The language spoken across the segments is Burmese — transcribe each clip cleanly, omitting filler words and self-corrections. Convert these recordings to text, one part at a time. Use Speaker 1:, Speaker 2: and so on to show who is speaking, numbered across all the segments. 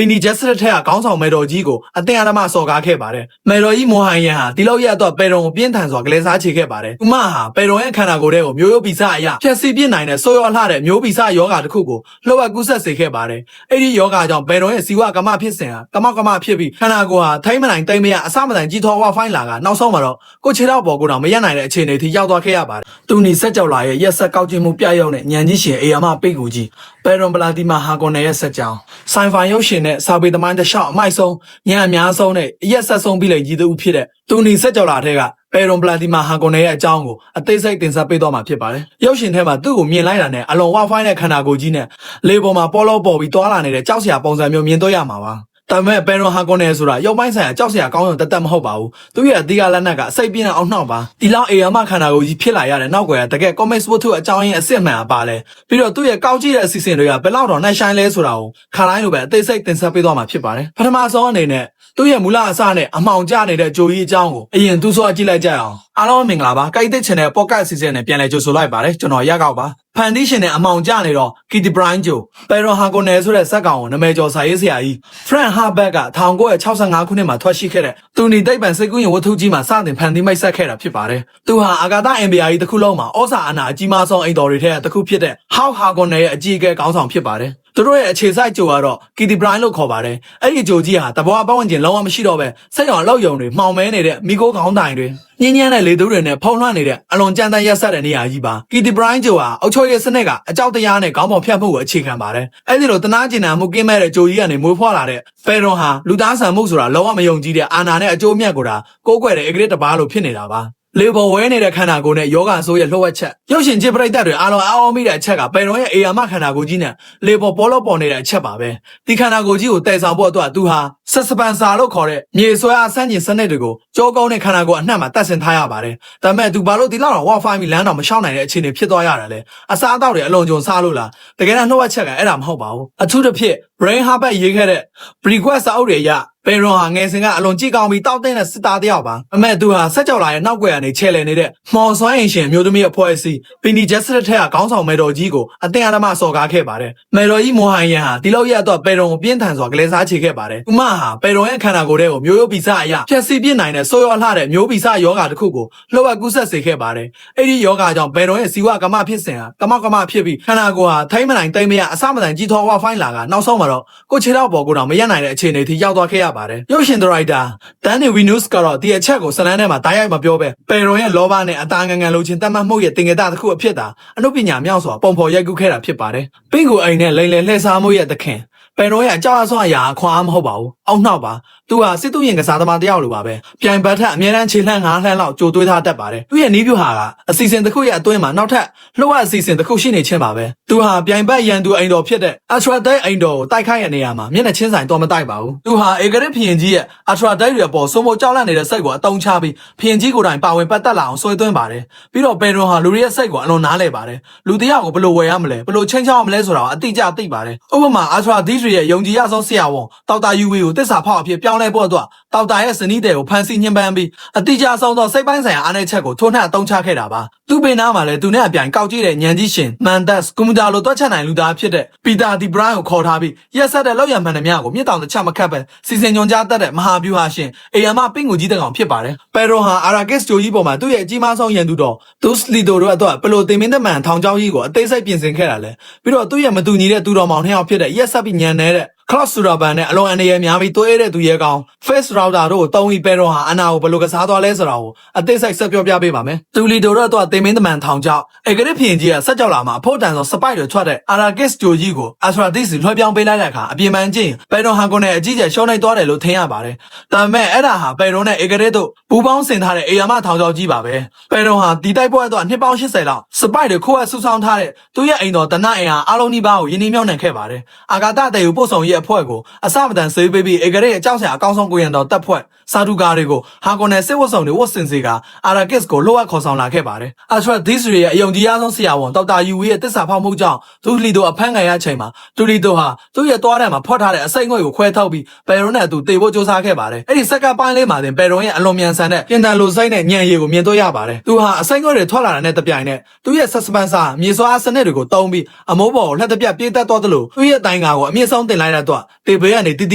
Speaker 1: ပင်ဒီဂျက်စရက်ထက်ကခေါင်းဆောင်မေတော်ကြီးကိုအသင်အဓမ္မစော်ကားခဲ့ပါတယ်။မေတော်ကြီးမိုဟန်ယန်ဟာဒီလောက်ရတော့ပေရုံကိုပြင်းထန်စွာကလေးစားချေခဲ့ပါတယ်။သူမဟာပေရုံရဲ့ခန္ဓာကိုယ်ထဲကိုမျိုးရိုးဗီဇအရာဖျက်ဆီးပြစ်နိုင်တဲ့ဆိုးရွားလှတဲ့မျိုးဗီဇယောဂါတစ်ခုကိုလှုပ်ဝက်ကူးဆက်စေခဲ့ပါတယ်။အဲ့ဒီယောဂါကြောင့်ပေရုံရဲ့ဇီဝကမ္မဖြစ်စဉ်ဟာကမောက်ကမဖြစ်ပြီးခန္ဓာကိုယ်ဟာထိမ့်မနိုင်တိမ်မရအစမတန်ကြီးထွားဝါဖိုင်းလာကနောက်ဆုံးမှာတော့ကိုခြေထောက်ပေါ်ကိုတော့မရက်နိုင်တဲ့အခြေအနေထိရောက်သွားခဲ့ရပါတယ်။သူနီဆက်ကြောက်လာရဲ့ရက်ဆက်ကောက်ကျင်မှုပြရုံနဲ့ညံကြီးရှင်အေယာမပိတ်ကူကြီးပေရုံပလာတီမာဟာကွန်နယ်ရဲ့ဆက်ကြောင်းဆိုင်ဖိုင်ရုပ်ရှင်နဲ့စာပေသမိုင်းတစ်လျှောက်အမိုက်ဆုံးညံအများဆုံးနဲ့အရက်ဆက်ဆုံးပြီးလေကြီးသူဖြစ်တဲ့သူနီဆက်ကြောက်လာတဲ့ကပေရုံပလာတီမာဟာကွန်နယ်ရဲ့အကြောင်းကိုအသေးစိတ်တင်ဆက်ပေးသွားမှာဖြစ်ပါတယ်။ရုပ်ရှင်ထဲမှာသူ့ကိုမြင်လိုက်တာနဲ့အလွန်ဝါဖိုင်းတဲ့ခန္ဓာကိုယ်ကြီးနဲ့လေပေါ်မှာပေါ်လို့ပေါ်ပြီးတွာလာနေတဲ့ကြောက်စရာပုံစံမျိုးမြင်တွေ့ရမှာပါ။ဒါပေမဲ့ပေရုံဟာကွန်နယ်ဆိုတာရုပ်ပိုင်းဆိုင်ရာကြောက်စရာကောင်းရုံတသက်မဟုတ်ပါဘူး။သူ့ရဲ့အသီးကလက်နက်ကစိတ်ပြင်းအောင်နှောက်ပါ။ဒီလောက်အေယာမခန္ဓာကိုယ်ကြီးဖြစ်လာရတဲ့နောက်ကွယ်ကတကယ် comic book အကြောင်းရင်းအစစ်မှန်ပါလဲ။ပြီးတော့သူ့ရဲ့ကောက်ကြည့်တဲ့အစီအစဉ်တွေကဘယ်လောက်တော့နှိုင်းဆိုင်လဲဆိုတာကိုခါတိုင်းလိုပဲအသေးစိတ်တင်ဆက်ပေးသွားမှာဖြစ်ပါတယ်။ပထမဆုံးအနေနဲ့သူ့ရဲ့မူလအစနဲ့အမှောင်ကျနေတဲ့ဂျိုကြီးအကြောင်းကိုအရင်သူ့ဆိုအကြည့်လိုက်ကြအောင်။အားလုံးမင်္ဂလာပါ။ကိုက်တစ်ချန်နယ် podcast အစီအစဉ်နဲ့ပြန်လည်ကြိုဆိုလိုက်ပါတယ်။ကျွန်တော်ရကောက်ပါ။ဖန်တီးရှင်နဲ့အမှောင်ကျနေတော့ Kitty Bryan ဂျိုပေရုံဟာကွန်နယ်ဆိုတဲ့ဇက်ကောင်ကိုနာမည်ကျော်စာရေးဆရာကြီး Frank Herbert က1965ခုနှစ်မှာထွက်ရှိခဲ့တဲ့သူနီသိပ္ပံစိတ်ကူးရင်ဝတ္ထုကြီးမှာစတင်ဖန်တီးမိတ်ဆက်ခဲ့တာဖြစ်ပါတယ်။သူဟာအာဂါသအင်ဘီယာကြီးတစ်ခုလုံးမှာဩဇာအာဏာအကြီးမားဆုံးအိမ်တော်တွေထဲကတစ်ခုဖြစ်တဲ့ Hawk Harkonnen ရဲ့အကြီးအကဲခေါင်းဆောင်ဖြစ်ပါတယ်။သူတို့ရဲ့အခြေစိုက်ဂျိုကတော့ Kitty Bryan လို့ခေါ်ပါတယ်။အဲ့ဒီဂျိုကြီးဟာတဘောပတ်ဝန်းကျင်လုံးဝမရှိတော့ပဲစိတ်ရောင်လောက်ယုံတွေမှောင်မဲနေတဲ့မိခိုးခေါင်းတိုင်တွေညဉ့်ညမ်းတဲ့လေသူတွေနဲ့ဖုံးလွှမ်းနေတဲ့အလွန်ကြမ်းတမ်းရက်စက်တဲ့နေရာကြီးပါ Kitty Bryan ဂျိုဟာအုပ်ချုပ်ရေးစနစ်ကအကြောက်တရားနဲ့ခေါင်းပေါ်ဖြတ်မှုကိုအခြေခံပါတယ်။အဲ့ဒီလိုတနာကျင်နာမှုကင်းမဲ့တဲ့ဂျိုကြီးကနေမွေးဖွားလာတဲ့ပေရုံဟာလူသားဆန်မှုဆိုတာလုံးဝမယုံကြည်တဲ့အာဏာနဲ့အကျိုးမြတ်ကိုကိုးကွယ်တဲ့အကြိတ်တပါးလို့ဖြစ်နေတာပါ။လေပေါ်ဝဲနေတဲ့ခန္ဓာကိုယ်နဲ့ယောဂဆိုးရဲ့လှုပ်ဝက်ချက်ရုပ်ရှင်ကြည့်ပရိသတ်တွေအားလုံးအောင်းမိတဲ့အချက်ကပေရုံရဲ့အေယာမခန္ဓာကိုယ်ကြီးနဲ့လေပေါ်ပေါ်လို့ပေါ်နေတဲ့အချက်ပါပဲဒီခန္ဓာကိုယ်ကြီးကိုတည်ဆောင်ဖို့အတွက်သူဟာဆက်စပန်ဆာလို့ခေါ်တဲ့မြေဆွဲအားဆန်းကျင်စနစ်တွေကိုကြောကောင်းတဲ့ခန္ဓာကိုယ်အနှံ့မှာတတ်ဆင်ထားရပါတယ်ဒါပေမဲ့သူဘာလို့ဒီလောက်တော့ဝါဖိုင်းပြီးလမ်းတော်မလျှောက်နိုင်တဲ့အခြေအနေဖြစ်သွားရတာလဲအစားအသောက်တွေအလွန်ကြုံစားလို့လားတကယ်တော့လှုပ်ဝက်ချက်ကအဲ့ဒါမဟုတ်ပါဘူးအထူးသဖြင့် Brain Herbert ရေးခဲ့တဲ့ Prequest စာအုပ်တွေအရပေရုံဟာငယ်စဉ်ကအလွန်ကြည့်ကောင်းပြီးတောက်တဲ့စစ်သားတယောက်ပါအမေသူဟာဆက်ကြောက်လာရဲ့နောက်ွယ်ကနေချဲလဲနေတဲ့မော်စွမ်းအင်ရှင်မျိုးသမီးအဖွဲ့အစည်းပင်ဒီဂျက်စရက်ထက်ကခေါင်းဆောင်မေတော်ကြီးကိုအသင်အဓမ္မစော်ကားခဲ့ပါတယ်မေတော်ကြီးမိုဟန်ယန်ဟာဒီလောက်ရတော့ပေရုံကိုပြင်းထန်စွာကလေးစားချေခဲ့ပါတယ်သူမဟာပေရုံရဲ့ခန္ဓာကိုယ်ထဲကိုမျိုးရိုးဗီဇအရာဖျက်ဆီးပြစ်နိုင်တဲ့ဆိုးရွားလှတဲ့မျိုးဗီဇယောဂါတစ်ခုကိုလှုပ်ဝက်ကူးဆက်စေခဲ့ပါတယ်အဲ့ဒီယောဂါကြောင့်ပေရုံရဲ့ဇီဝကမ္မဖြစ်စဉ်ဟာကမောက်ကမဖြစ်ပြီးခန္ဓာကိုယ်ဟာထိမ့်မနိုင်တိမ်မရအစမတန်ကြီးထွားဝါဖိုင်းလာကနောက်ဆုံးမှာတော့ကိုခြေထောက်ပေါ်ကိုတော့မရက်နိုင်တဲ့အခြေအနေထိရောက်သွားခဲ့ရပါတယ်ရုပ်ရှင်ရိုက်တာဒန်နီဝီနုစ်ကတော့ဒီအချက်ကိုဇလန်းထဲမှာဓာတ်ရိုက်မပြောပဲပေရုံရဲ့လောဘနဲ့အသားငန်လိုချင်တတ်မှတ်မှုရဲ့တင်ကြတာတစ်ခုအဖြစ်တာအနုပညာမြောက်စွာပုံဖော်ရိုက်ကူးခဲ့တာဖြစ်ပါတယ်ပင့်ကိုအိမ်နဲ့လိန်လည်လှည့်စားမှုရဲ့သခင်ပေရုံရဲ့အကြောက်အဆွအရာခွန်အားမဟုတ်ပါဘူးအောက်နှောက်ပါသူဟာစစ်သူရင်ကစားသမားတယောက်လိုပါပဲပြိုင်ပတ်ထက်အများတန်းခြေလှမ်း၅လှမ်းလောက်ကြိုသွေးထားတတ်ပါတယ်သူရဲ့နီးပြူဟာကအစီအစဉ်တစ်ခုရဲ့အတွင်းမှာနောက်ထပ်လှုပ်ဝက်အစီအစဉ်တစ်ခုရှိနေခြင်းပါပဲသူဟာပြိုင်ပတ်ရန်သူအိမ်တော်ဖြစ်တဲ့အထရာဒိတ်အိမ်တော်ကိုတိုက်ခိုက်ရတဲ့နေရာမှာမျက်နှာချင်းဆိုင်တော့မတိုက်ပါဘူးသူဟာဧကရစ်ဖျင်ကြီးရဲ့အထရာဒိတ်ရဲ့ပေါ်စိုးမိုးကြောက်လန့်နေတဲ့စိတ်ကိုအတုံးချပြီးဖျင်ကြီးကိုယ်တိုင်ပါဝင်ပတ်သက်လာအောင်ဆွဲသွင်းပါတယ်ပြီးတော့ပေရုံဟာလူတွေရဲ့စိတ်ကိုအလွန်နားလည်ပါတယ်လူတယောက်ကိုဘယ်လိုဝယ်ရမလဲဘယ်လိုချင်းချောင်းရမလဲဆိုတာကိုအတိအကျသိပါတယ်ဥပမာအထရာဒိတ်ရဲ့ယုံကြည်ရဆုံးဆရာဝန်ဒေါက်တာယူဝီကိုတစ္ဆာဖောက်အဖြစ်ပြောင်းလဲဖို့အတွက်ဒေါက်တာရဲ့ဇနီးတဲ့ကိုဖန်ဆီးညှဉ်းပန်းပြီးအတိအကျဆုံးသောစိတ်ပိုင်းဆိုင်ရာအားနည်းချက်ကိုထိုးနှက်အသုံးချခဲ့တာပါသူ့ပင်နာမှာလည်းသူနဲ့အပြိုင်ကောက်ကြည့်တဲ့ညံကြီးရှင်မန်ဒတ်ကွန်ပျူတာလိုတွက်ချက်နိုင်လူသားဖြစ်တဲ့ပီတာဒီဘရိုင်းကိုခေါ်ထားပြီးရက်ဆက်တဲ့လောက်ရမှန်တဲ့များကိုမြစ်တောင်တစ်ချက်မခတ်ပဲစီစဉ်ညွန်ကြားတတ်တဲ့မဟာဗျူဟာရှင်အေယာမပင့်ကူကြီးတကောင်ဖြစ်ပါတယ်ပေရုံဟာအာရာဂစ်ဂျိုကြီးပေါ်မှာသူ့ရဲ့အကြီးမားဆုံးရန်သူတော်ဒုစလီတိုတို့အတွက်ပလိုတင်မင်းသက်မှန်ထောင်ချောင်းကြီးကိုအသေးစိတ်ပြင်ဆင်ခဲ့တာလဲပြီးတော့သူ့ရဲ့မတူညီတဲ့သူတော်မောင်နှစ်ယောက်ဖြစ်တဲ့ရက်ဆက်ပြီးညံနေတဲ့Cross ဆိုတာဗန်နဲ့အလွန်အနေရများပြီးသွေးတဲ့သူရဲကောင်း Face Router တို့ကိုတုံးပြီးပေရုံဟာအနာကိုဘယ်လိုကစားသွားလဲဆိုတာကိုအသေးစိတ်ဆက်ပြောပြပေးပါမယ်။တူလီတိုတော့တင်မင်းသမန်ထောင်ကြောက်ဧကရစ်ဖျင်ကြီးကဆက်ကြောက်လာမှာအဖို့တန်ဆုံးစပိုက်တွေထွက်တဲ့ Arrakis ဂျိုကြီးကို Astratis လွှဲပြောင်းပေးလိုက်တဲ့အခါအပြင်ပန်းချင်းပေရုံဟာကိုနဲ့အကြီးကျယ်ရှုံးနေသွားတယ်လို့ထင်ရပါတယ်။ဒါပေမဲ့အဲ့ဒါဟာပေရုံနဲ့ဧကရစ်တို့ပူပေါင်းဆင်ထားတဲ့အေယာမထောင်ကြောက်ကြီးပါပဲ။ပေရုံဟာဒီတိုက်ပွဲအတွက်နှစ်ပေါင်း80လောက်စပိုက်တွေခိုးအပ်ဆူဆောင်းထားတဲ့သူရဲ့အိမ်တော်တနအိမ်ဟာအားလုံးဒီပါကိုယင်းနှမြောက်နှံခဲ့ပါတယ်။အာဂါတတဲ့ကိုပို့ဆောင်ရဲ့အဖွဲ့ကိုအစမတန်ဆေးပေးပြီးဧကရဲအကြောက်စရာအကောင်းဆုံးကိုရန်တော်တပ်ဖွဲ့စာတူကာတွေကိုဟာကွန်နယ်စစ်ဝတ်ဆောင်တွေဝတ်ဆင်စေကအာရာဂစ်ကိုလှုပ်ဝက်ခေါ်ဆောင်လာခဲ့ပါတယ်။အထရာဒိစ်ရဲ့အယုံကြည်ရဆုံးဆရာဝန်ဒေါက်တာယူဝီရဲ့တစ္ဆာဖောက်မှုကြောင့်သူလီတိုအဖမ်းခံရချိန်မှာတူလီတိုဟာသူ့ရဲ့သွားတဲ့မှာဖွက်ထားတဲ့အစိမ့်ငွေကိုခွဲထုတ်ပြီးပေရုံနဲ့အတူတေဖို့ကြိုးစားခဲ့ပါတယ်။အဲ့ဒီစက္ကန့်ပိုင်းလေးမှာတင်ပေရုံရဲ့အလွန်မြန်ဆန်တဲ့ပြင်တန်လိုစိတ်နဲ့ညံရည်ကိုမြင်တွေ့ရပါတယ်။သူဟာအစိမ့်ငွေတွေထွက်လာတဲ့တပြိုင်နက်သူ့ရဲ့ဆက်စပန်ဆာမြေစွာစနစ်တွေကိုတုံးပြီးအမိုးပေါ်ကိုလက်တပြပြေးတက်သွားသလိုသူ့ရဲ့တိုင်ကာကိုအမြင့်ဆုံးတင်လိုက်တဲ့ အတွက်တေဘေးကနေတီတ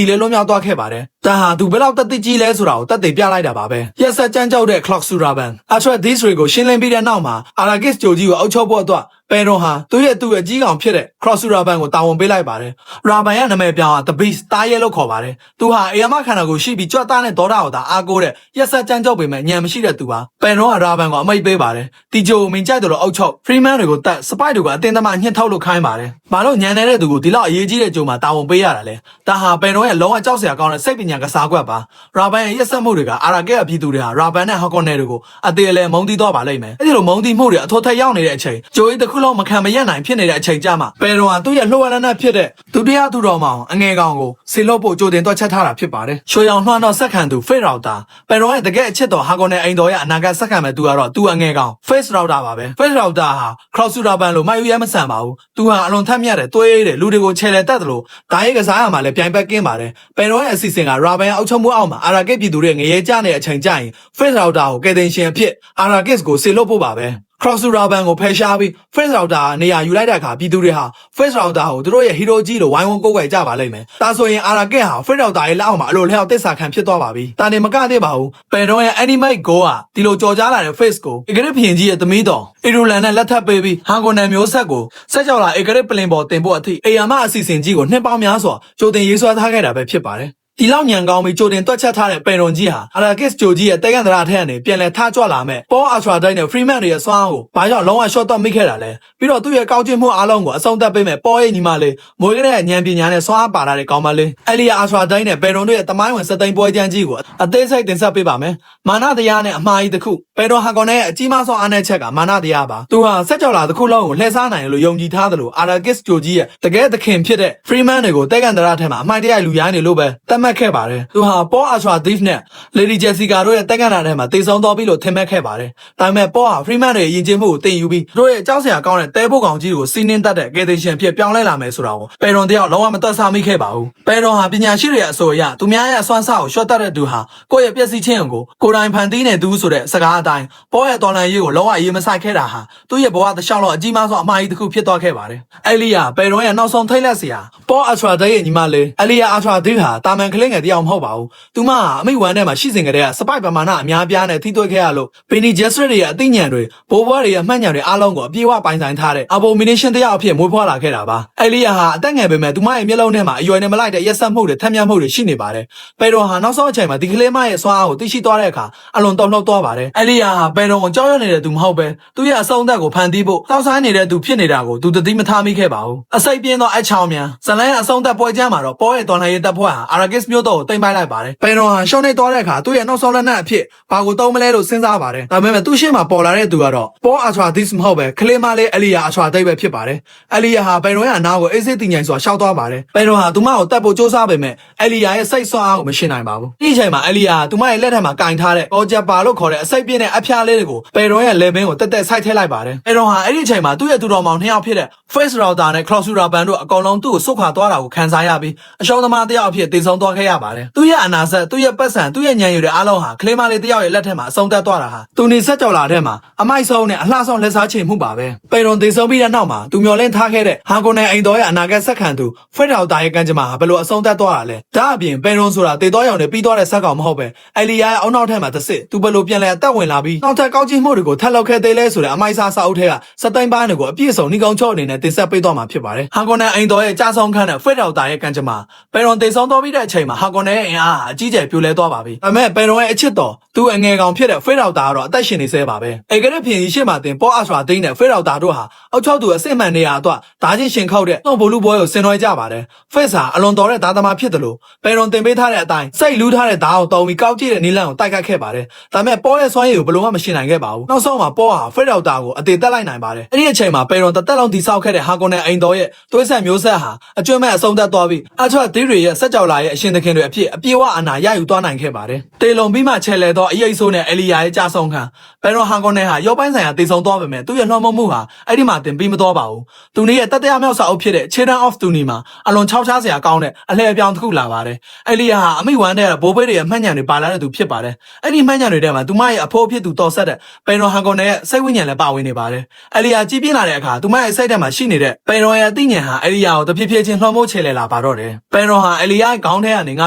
Speaker 1: ီလေးလွန်မြောက်သွားခဲ့ပါတယ်။ဒါဟာသူဘယ်လောက်တက်တိကြီးလဲဆိုတာကိုတက်တေပြလိုက်တာပါပဲ။ရက်ဆက်ကြမ်းကြောက်တဲ့ Clock Suraban Atra These တွေကိုရှင်းလင်းပြီးတဲ့နောက်မှာ Arrakis ဂျိုကြီးကိုအုပ်ချုပ်ဖို့အတွက်ပေရွန်ဟာသူ့ရဲ့ကြီးကောင်ဖြစ်တဲ့ Cross Suraban ကိုတာဝန်ပေးလိုက်ပါတယ်။ Raban ရဲ့နာမည်ပြောင်းဟာ The Beast တားရဲလို့ခေါ်ပါတယ်။သူဟာအေယာမခန္ဓာကိုရှိပြီးကြွသားနဲ့ဒေါသကိုသာအားကိုးတဲ့ရက်ဆက်ကြမ်းကြောက်ပေမဲ့ညံမရှိတဲ့သူပါ။ပေရွန်က Raban ကိုအမိတ်ပေးပါတယ်။တီဂျိုကိုမင်းကြိုက်တယ်လို့အုပ်ချုပ် Freeman တွေကိုတတ် Spy တွေကိုအတင်းသမားညှစ်ထုတ်လို့ခိုင်းပါတယ်။ဘာလို့ညံနေတဲ့သူကိုဒီလောက်အရေးကြီးတဲ့ဂျိုမှာတာဝန်ပေးရတာလဲ။ဒါဟာပေရွန်ရဲ့လုံးဝကြောက်စရာကောင်းတဲ့စိတ်ပညာကစားကွက်ပါ။ Raban ရဲ့ရက်ဆက်မှုတွေက Arrakis အပြည်သူတွေဟာ Raban နဲ့ Harkonnen တွေကိုအသေးအလဲမုန်းတီးတော့ပါလိမ့်မယ်။အဲဒီလိုမုန်းတီးမှုတွေအထောက်ထက်ရောက်နေတဲ့အချိန်ဂျိုကြီးတစ်ခုလုံးမခံမရနိုင်ဖြစ်နေတဲ့အချိန်ကြမှာပေရွန်ဟာသူ့ရဲ့လှုပ်ဝက်လက်နက်ဖြစ်တဲ့ဒုတိယသူတော်မောင်အငယ်ကောင်ကိုဆေလို့ဖို့ကြိုတင်တွက်ချက်ထားတာဖြစ်ပါတယ်။ရွှေရောင်နှွှမ်းတော့ဆက်ခံသူ Face Router ပေရွန်ရဲ့တကယ်အချစ်တော်ဟာကွန်နဲ့အိမ်တော်ရဲ့အနာဂတ်ဆက်ခံမဲ့သူကတော့သူ့အငယ်ကောင် Face Router ပါပဲ။ Face Router ဟာ Cross Suraban လို့မယူရဲမဆန်ပါဘူး။သူဟာအလွန်ထက်မြက်တဲ့သွေးရည်တဲ့လူတွေကိုချဲလဲတတ်တယ်လို့ဓာတ်ရိုက်ကစားရမှာလည်းပြိုင်ဘက်ကင်းပါတယ်။ပေရွန်ရဲ့အစီအစဉ်က Raban ရဲ့အောက်ချုပ်မှုအောက်မှာ Arrakis ပြည်သူတွေငရေကြနေတဲ့အချိန်ကျရင် Face Router ကိုကယ်တင်ရှင်အဖြစ် Arrakis ကိုဆေလို့ဖို့ပါပဲ။ Cross Suraban ကိုဖယ်ရှားပြီး Face Router နေရာယူလိုက်တဲ့အခါပြည်သူတွေဟာ Face Router ကိုသူတို့ရဲ့ဟီရိုကြီးလို့ဝိုင်းဝန်းကိုးကွယ်ကြပါလိမ့်မယ်။ဒါဆိုရင် Arrakis ဟာ Face Router ရဲ့လက်အောက်မှာအလိုလျောက်တစ္ဆာခံဖြစ်သွားပါပြီ။ဒါနေမကသေးပါဘူး။ပေရွန်ရဲ့ Animate Go ကဒီလိုကြော်ကြားလာတဲ့ Face ကိုဧကရစ်ဘုရင်ကြီးရဲ့သမီးတော် Irulan နဲ့လက်ထပ်ပေးပြီး Harkonnen မျိုးဆက်ကိုဆက်ကြော်လာဧကရစ်ပလင်ပေါ်တင်ဖို့အထိအေယာမအစီအစဉ်ကြီးကိုနှစ်ပေါင်းများစွာကြိုတင်ရေးဆွဲထားခဲ့တာပဲဖြစ်ပါတယ်။ဒီလောက်ညံကောင်းပြီးကြိုတင်တွက်ချက်ထားတဲ့ပေရွန်ကြီးဟာ Arrakis ဂျိုကြီးရဲ့တဲကန်တရာထက်ကနေပြန်လဲထကြွလာမဲ့ Paul Atreides နဲ့ Freeman တွေရဲ့စွမ်းအားကိုဘာကြောင့်လုံးဝ short တော့မိခဲ့တာလဲပြီးတော့သူ့ရဲ့ကောင်းကျိုးမှုအားလုံးကိုအဆုံးသတ်ပေးမဲ့ Paul ရဲ့ညီမလေးမွေးကလေးရဲ့ဉာဏ်ပညာနဲ့စွမ်းအားပါလာတဲ့ကောင်းမလေး Elia Atreides နဲ့ပေရွန်တို့ရဲ့တမိုင်းဝင်စသိန်းပွဲချမ်းကြီးကိုအသေးစိတ်တင်ဆက်ပေးပါမယ်။မာနတရားနဲ့အမှားကြီးတစ်ခုပေရွန်ဟာကွန်နဲ့ရဲ့အကြီးမားဆုံးအားနည်းချက်ကမာနတရားပါ။သူဟာဆက်ကြော်လာတစ်ခုလုံးကိုလှည့်စားနိုင်တယ်လို့ယုံကြည်ထားတယ်လို့ Arrakis ဂျိုကြီးရဲ့တကယ်သခင်ဖြစ်တဲ့ Freeman တွေကိုတဲကန်တရာထက်မှာအမိုက်တရားလူရိုင်းနေလို့ပဲသတ်မှတ်ခဲ့ပါတယ်။သူဟာ Paul Atreides နဲ့ Lady Jessica တို့ရဲ့တက်ကန်တာထဲမှာတေဆုံးသွားပြီလို့ထင်မှတ်ခဲ့ပါတယ်။ဒါပေမဲ့ Paul ဟာ Freeman တွေယဉ်ကျေးမှုကိုတင်ယူပြီးတို့ရဲ့ကြောက်စရာကောင်းတဲ့တဲဖို့ကောင်ကြီးကိုစီးနှင်းတတ်တဲ့ကယ်တင်ရှင်ဖြစ်ပြောင်းလဲလာမယ်ဆိုတာကိုပေရွန်တယောက်လုံးဝမသက်သာမိခဲ့ပါဘူး။ပေရွန်ဟာပညာရှိတွေရဲ့အဆိုအရသူများရဲ့အစွမ်းစားကိုရှော့တတ်တဲ့သူဟာကိုယ့်ရဲ့ပျက်စီးခြင်းကိုကိုယ်တိုင်ဖန်တီးနေသူဆိုတဲ့စကားအတိုင်း Paul ရဲ့တော်လှန်ရေးကိုလုံးဝအရေးမဆိုင်ခဲ့တာဟာသူ့ရဲ့ဘဝတစ်လျှောက်လုံးအကြီးမားဆုံးအမှားကြီးတစ်ခုဖြစ်သွားခဲ့ပါတယ်။အဲ့လီယာပေရွန်ရဲ့နောက်ဆုံးထိတ်လန့်စရာ Paul Atreides ရဲ့ညီမလေး Elia Atreides ဟာတာမန်ကလေးငယ်တယောက်မဟုတ်ပါဘူး။သူမဟာအမိဝမ်းထဲမှာရှိစဉ်ကတည်းကစပိုက်ပမာဏအများပြားနဲ့ထိတွေ့ခဲ့ရလို့ Bene Gesserit တွေရဲ့အသိဉာဏ်တွေဘိုးဘွားတွေရဲ့မှတ်ဉာဏ်တွေအားလုံးကိုအပြည့်အဝပိုင်ဆိုင်ထားတဲ့ Abomination တယောက်အဖြစ်မွေးဖွားလာခဲ့တာပါ။Elia ဟာအသက်ငယ်ပေမဲ့သူမရဲ့မျက်လုံးထဲမှာအရွယ်နဲ့မလိုက်တဲ့ရက်စက်မှုတွေထက်မြက်မှုတွေရှိနေပါတယ်။ပေရွန်ဟာနောက်ဆုံးအချိန်မှာဒီကလေးမရဲ့စွမ်းအားကိုသိရှိသွားတဲ့အခါအလွန်တုန်လှုပ်သွားပါတယ်။ Elia ဟာပေရွန်ကိုကြောက်ရွံ့နေတဲ့သူမဟုတ်ပဲသူ့ရဲ့အဆုံးအသက်ကိုဖန်တီးဖို့တောက်ဆိုင်နေတဲ့သူဖြစ်နေတာကိုသူသတိမထားမိခဲ့ပါဘူး။အစိတ်ပြင်းသောအချောင်းမြန်ဇလန်ရဲ့အဆုံးသက်ပွဲကျမ်းမှာတော့ Paul ရဲ့တော်လှန်ရေးတပ်ဖွဲ့ဟာ Arrakis မြို့တော်ကိုတင်ပိုက်လိုက်ပါတယ်။ပေရွန်ဟာရှုံးနေသွားတဲ့အခါသူ့ရဲ့နောက်ဆုံးလက်နက်အဖြစ်ဘာကိုသုံးမလဲလို့စဉ်းစားပါတယ်။ဒါပေမဲ့သူ့ရှေ့မှာပေါ်လာတဲ့သူကတော့ Paul Atreides မဟုတ်ပဲကလေးမလေး Elia Atreides ပဲဖြစ်ပါတယ်။ Elia ဟာပေရွန်ရဲ့အနာကိုအေးစိတ်တင်ញိုင်စွာရှောက်သွားပါတယ်။ပေရွန်ဟာသူမကိုတတ်ဖို့စ조사ပေမဲ့ Elia ရဲ့စိတ်ဆွမ်းအားကိုမရှင်းနိုင်ပါဘူး။ဒီအချိန်မှာ Elia ဟာသူမရဲ့လက်ထက်မှာကင်ထားတဲ့ Oja ပါလို့ခေါ်တဲ့အစိတ်ပြင်းတဲ့အဖျားလေးတွေကိုပေရွန်ရဲ့လက်ဘင်းကိုတက်တက်ဆိုက်ထည့်လိုက်ပါတယ်။ပေရွန်ဟာအဲ့ဒီအချိန်မှာသူ့ရဲ့သူတော်မောင်နှစ်ယောက်ဖြစ်တဲ့ Face Router နဲ့ Cross Suraban တို့အကောင်လုံးသူ့ကိုဆုတ်ခွာသွားတာကိုခံစားရပြီးအရှုံးသမားတစ်ယောက်အဖြစ်တည်ဆုံသွားခဲ့ရပါတယ်။သူ့ရဲ့အနာဆက်သူ့ရဲ့ပတ်စံသူ့ရဲ့ဉာဏ်ရည်တွေအားလုံးဟာကလေးမလေးတစ်ယောက်ရဲ့လက်ထက်မှာအဆုံးသတ်သွားတာဟာသူနေဆက်ကြော်လာတဲ့မှာအမိုက်ဆုံးနဲ့အလှဆုံးလက်စားချေမှုပါပဲ။ပေရွန်တည်ဆုံပြီးတဲ့နောက်မှာသူမျောလင့်ထားခဲ့တဲ့ဟာကွန်နဲ့အိမ်တော်ရဲ့အနာဂတ်ဆက်ခံသူ Face Router ရဲ့ကံကြမ္မာဟာဘယ်လိုအဆုံးသတ်သွားတာလဲ။ဒါအပြင်ပေရွန်ဆိုတာတည်သွားရောင်နဲ့ပြီးသွားတဲ့ဆက်ကောင်မဟုတ်ပဲElia ရဲ့အောက်နောက်ထက်မှာတစ်စစ်သူဘယ်လိုပြန်လဲအသက်ဝင်လာပြီးနောက်ထပ်ကောက်ကြီးမှုတွေကိုထပ်လောက်ခဲ့သေးလဲဆိုတဲ့အမိုက်စားစာအုပ်ထဲကစက်တိုင်းပိုင်းတွေကိုအပြည့်စုံနှီးကောင်းချော့အနေနဲ့တင်ဆက်ပေးသွားမှာဖြစ်ပါတယ်။ဟာကွန်နဲ့အိမ်တော်ရဲ့ကြားဆုံးခန်းနဲ့ Face Router ရဲ့ကံကြမ္မာပေရွန်တည်ဆုံသွားပြီးတဲ့အချိန်မှာဟာကွန်နဲ့ရဲ့အင်အားအကြီးကျယ်ပြိုလဲသွားပါပြီ။ဒါပေမဲ့ပေရွန်ရဲ့အချစ်တော်သူအငယ်ကောင်ဖြစ်တဲ့ Face Router ကတော့အသက်ရှင်နေသေးပါပဲ။ဧကရစ်ဘုရင်ကြီးရှေ့မှာတင် Paul Atreides နဲ့ Face Router တို့ဟာအောက်ချောက်သူအစစ်မှန်နေရာအတွက်ဓာချင်းရှင်ခောက်တဲ့နှုတ်ဘလူပွဲကိုဆင်နွှဲကြပါတယ်။ Face ဟာအလွန်တော်တဲ့ဓာသမားဖြစ်တယ်လို့ပေရွန်တင်ပေးထားတဲ့အတိုင်းစိတ်လူးထားတဲ့ဓာတ်ကိုတုံးပြီးကောက်ကြည့်တဲ့နီလန်ကိုတိုက်ခတ်ခဲ့ပါတယ်။ဒါပေမဲ့ Paul ရဲ့စွမ်းရည်ကိုဘယ်လိုမှမရှင်းနိုင်ခဲ့ပါဘူး။နောက်ဆုံးမှာ Paul ဟာ Face Router ကိုအသေးသက်လိုက်နိုင်ပါတယ်။အဲ့ဒီအချိန်မှာပေရွန်တစ်သက်လုံးတည်ဆောက်ခဲ့တဲ့ဟာကွန်နဲ့အိမ်တော်ရဲ့သွေးဆက်မျိုးဆက်ဟာအကျွမ်းမဲ့အဆုံးသတ်သွားပြီးAtreides တွေရဲ့ဆက်ကြော်လာရဲ့အရှင် ရှင်သခင်တွေအဖြစ်အပြေးဝအာဏာရယူသွားနိုင်ခဲ့ပါတယ်တေလုံပြီးမှချဲလဲသောအရေးဆိုးနဲ့အလီယာရဲ့ကြာဆုံးခံဘယ်တော့ဟန်ကွန်နဲ့ဟာရောပိုင်းဆိုင်ရာတည်ဆုံသွားပေမဲ့သူ့ရဲ့လွှမ်းမိုးမှုဟာအဲ့ဒီမှာတင်ပြီးမသွားပါဘူးသူနေရဲ့တတရားမြောက်စာအုပ်ဖြစ်တဲ့ Children of Tuni မှာအလွန်ခြောက်ခြားစရာကောင်းတဲ့အလှည့်အပြောင်းတစ်ခုလာပါတယ်အလီယာဟာအမိဝမ်းတဲ့ဘိုးဘေးတွေရဲ့မှတ်ဉာဏ်တွေပါလာတဲ့သူဖြစ်ပါတယ်အဲ့ဒီမှတ်ဉာဏ်တွေထဲမှာသူမရဲ့အဖိုးဖြစ်သူတော်ဆက်တဲ့ဘယ်တော့ဟန်ကွန်နဲ့ရဲ့စိတ်ဝိညာဉ်လည်းပါဝင်နေပါတယ်အလီယာကြီးပြင်းလာတဲ့အခါသူမရဲ့စိတ်ထဲမှာရှိနေတဲ့ဘယ်တော့ရဲ့အသိဉာဏ်ဟာအလီယာကိုတဖြည်းဖြည်းချင်းလွှမ်းမိုးချေလဲလာပါတော့တယ်ဘယ်တော့ဟာအလီယာရဲ့ခေါင်းထဲကနေငါ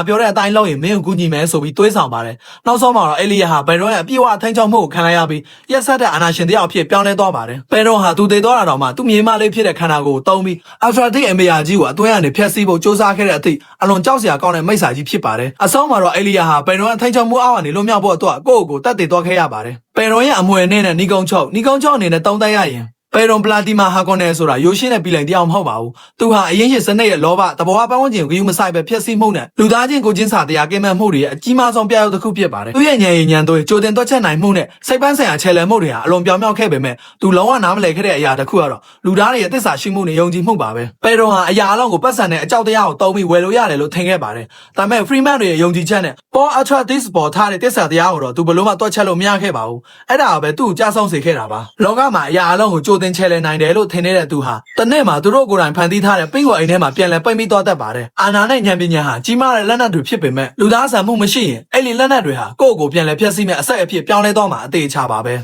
Speaker 1: ပြောတဲ့အတိုင်းလုပ်ရင်မင်းကိုကူညီမယ်ဆိုပြီးတွေးဆောင်ပါတယ်နောက်ဆုံးမှာတော့အလီယာဟာဘယ်တော့ရဲ့အပြည့်အဝအထိုင်ချောက်မှုကိုခံလိုက်ရပြီးရက်ဆက်တဲ့အာဏာရှင်တယောက်အဖြစ်ပြောင်းလဲသွားပါတယ်ဘယ်တော့ဟာသူတည်သွားတာတော့မှသူ့မြေမလေးဖြစ်တဲ့ခန္ဓာကိုယ်ကိုတုံးပြီးအာဖရာတိအမေယာကြီးကိုအတွင်းကနေဖျက်ဆီးဖို့စ조사ခဲ့တဲ့အသည့်အလွန်ကြောက်စရာကောင်းတဲ့မိစ္ဆာကြီးဖြစ်ပါတယ်အဆုံးမှာတော့အလီယာဟာဘယ်တော့အထိုင်ချောက်မှုအောက်ကနေလွတ်မြောက်ဖို့အတွက်ကိုယ့်ကိုယ်တတ်တည်သွားခဲ့ရပါတယ်ဘယ်တော့ရဲ့အမွေနဲ့နီကုန်းချုပ်အနေနဲ့တုံးတိုက်ရရင်ပယ်ရွန်ပလာတီမာဟာကွန်နယ်ဆိုတာရိုးရှင်းတဲ့ပြည်လိုင်တရားမဟုတ်ပါဘူးသူဟာအရင်ရှင်စနစ်ရဲ့လောဘတဘောပတ်ဝန်းကျင်ကိုဂရုမစိုက်ပဲဖျက်ဆီးမှုနဲ့လူသားချင်းကိုချင်းစာတရားကင်းမဲ့မှုတွေရဲ့အကြီးမားဆုံးပြရုပ်တစ်ခုဖြစ်ပါတယ်သူရဲ့ဉာဏ်ရည်ဉာဏ်တို့ကြိုတင်တွက်ချက်နိုင်မှုနဲ့စိတ်ပန်းဆိုင်ရာချဲလဲမှုတွေဟာအလွန်ပြောင်မြောက်ခဲ့ပေမဲ့သူလုံးဝနားမလည်ခဲ့တဲ့အရာတစ်ခုကတော့လူသားတွေရဲ့သစ္စာရှိမှုနဲ့ယုံကြည်မှုပါပဲပယ်ရွန်ဟာအရာအလုံးကိုပတ်စံတဲ့အကြောက်တရားကိုတုံးပြီးဝယ်လို့ရတယ်လို့ထင်ခဲ့ပါတယ်ဒါပေမဲ့ Freeman တွေရဲ့ယုံကြည်ချက်နဲ့ Paul Atreides ပေါ်ထားတဲ့သစ္စာတရားကိုတော့သူဘယ်လို့မှတွက်ချက်လို့မရခဲ့ပါဘူးအဲ့ဒါပဲသူ့ကိုကြားဆုံးစေခဲ့တာပါလောကမှာအရာအလုံးကိုကြိုတင်ချဲလဲနိုင်တယ်လို့ထင်နေတဲ့သူဟာတနေ့မှာသူတို့ကိုယ်တိုင်ဖန်တီးထားတဲ့ပင့်ကိုအိမ်ထဲမှာပြန်လဲပိတ်ပြီးသွားတတ်ပါတယ်အာနာနဲ့ဉာဏ်ပညာဟာကြီးမားတဲ့လက်နက်တွေဖြစ်ပေမဲ့လူသားဆန်မှုမရှိရင်အဲ့ဒီလက်နက်တွေဟာကိုယ့်ကိုပြန်လဲဖျက်ဆီးမဲ့အဆက်အဖြစ်ပြောင်းလဲသွားမှာအသေးချပါပဲ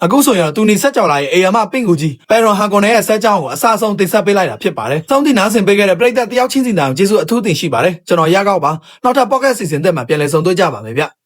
Speaker 1: အခုဆိုရင်တူနီဆက်ကြော်လာရဲ့အေယာမပင့်ကူကြီးပယ်ရွန်ဟန်ကွန်ရဲ့ဆက်ကြောင်းကိုအစားဆုံးတင်ဆက်ပေးလိုက်တာဖြစ်ပါတယ်။စောင့်တိနားဆင်ပေးခဲ့တဲ့ပရိသတ်တယောက်ချင်းစီတိုင်းကျေးဇူးအထူးတင်ရှိပါတယ်။ကျွန်တော်ရကောက်ပါ။နောက်ထပ် podcast စီစဉ်သက်မှာပြန်လည်ဆုံတွေ့ကြပါမယ်ဗျ။